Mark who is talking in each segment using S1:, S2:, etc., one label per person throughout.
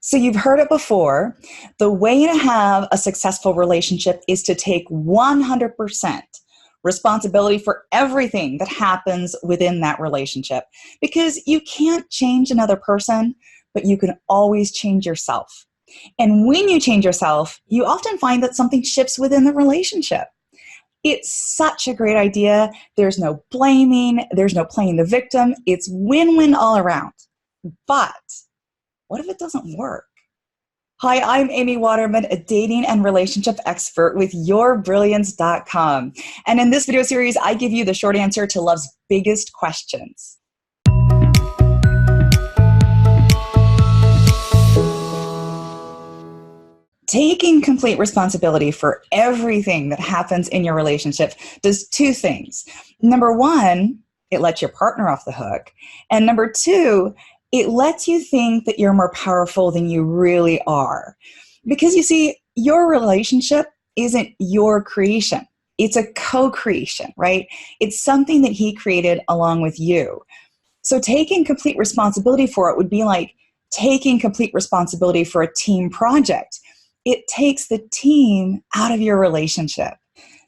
S1: So you've heard it before. The way to have a successful relationship is to take 100% responsibility for everything that happens within that relationship. Because you can't change another person, but you can always change yourself. And when you change yourself, you often find that something shifts within the relationship. It's such a great idea. There's no blaming, there's no playing the victim. It's win-win all around. But what if it doesn't work? Hi, I'm Amy Waterman, a dating and relationship expert with yourbrilliance.com. And in this video series, I give you the short answer to love's biggest questions. Taking complete responsibility for everything that happens in your relationship does two things. Number one, it lets your partner off the hook. And number two, it lets you think that you're more powerful than you really are. Because you see, your relationship isn't your creation. It's a co-creation, right? It's something that he created along with you. So taking complete responsibility for it would be like taking complete responsibility for a team project. It takes the team out of your relationship.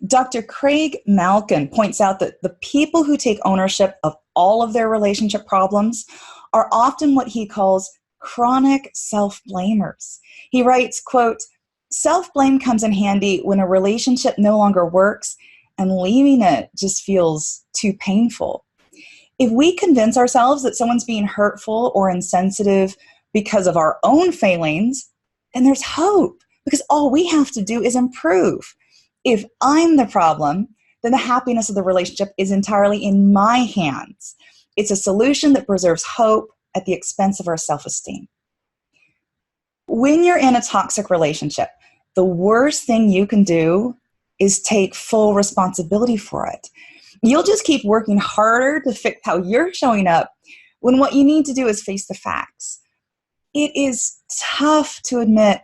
S1: Dr. Craig Malkin points out that the people who take ownership of all of their relationship problems are often what he calls chronic self-blamers. He writes, quote, "Self-blame comes in handy when a relationship no longer works and leaving it just feels too painful. If we convince ourselves that someone's being hurtful or insensitive because of our own failings, then there's hope, because all we have to do is improve. If I'm the problem, then the happiness of the relationship is entirely in my hands. It's a solution that preserves hope at the expense of our self-esteem." When you're in a toxic relationship, the worst thing you can do is take full responsibility for it. You'll just keep working harder to fix how you're showing up when what you need to do is face the facts. It is tough to admit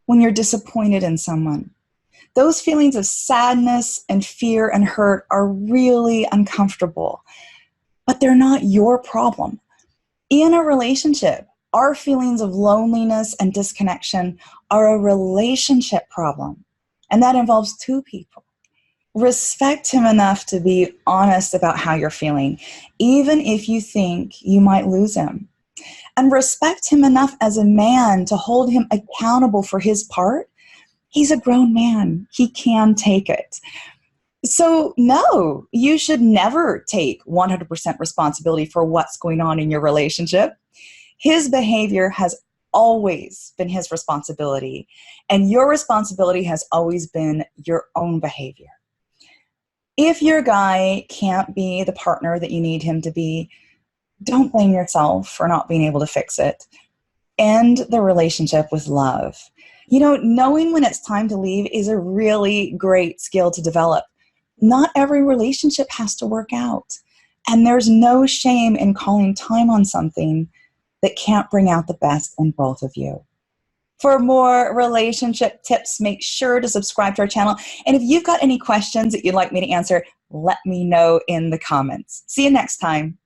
S1: when you're disappointed in someone. Those feelings of sadness and fear and hurt are really uncomfortable, but they're not your problem. In a relationship, our feelings of loneliness and disconnection are a relationship problem, and that involves two people. Respect him enough to be honest about how you're feeling, even if you think you might lose him. And respect him enough as a man to hold him accountable for his part. He's a grown man. He can take it. So no, you should never take 100% responsibility for what's going on in your relationship. His behavior has always been his responsibility, and your responsibility has always been your own behavior. If your guy can't be the partner that you need him to be, don't blame yourself for not being able to fix it. End the relationship with love. You know, knowing when it's time to leave is a really great skill to develop. Not every relationship has to work out. And there's no shame in calling time on something that can't bring out the best in both of you. For more relationship tips, make sure to subscribe to our channel. And if you've got any questions that you'd like me to answer, let me know in the comments. See you next time.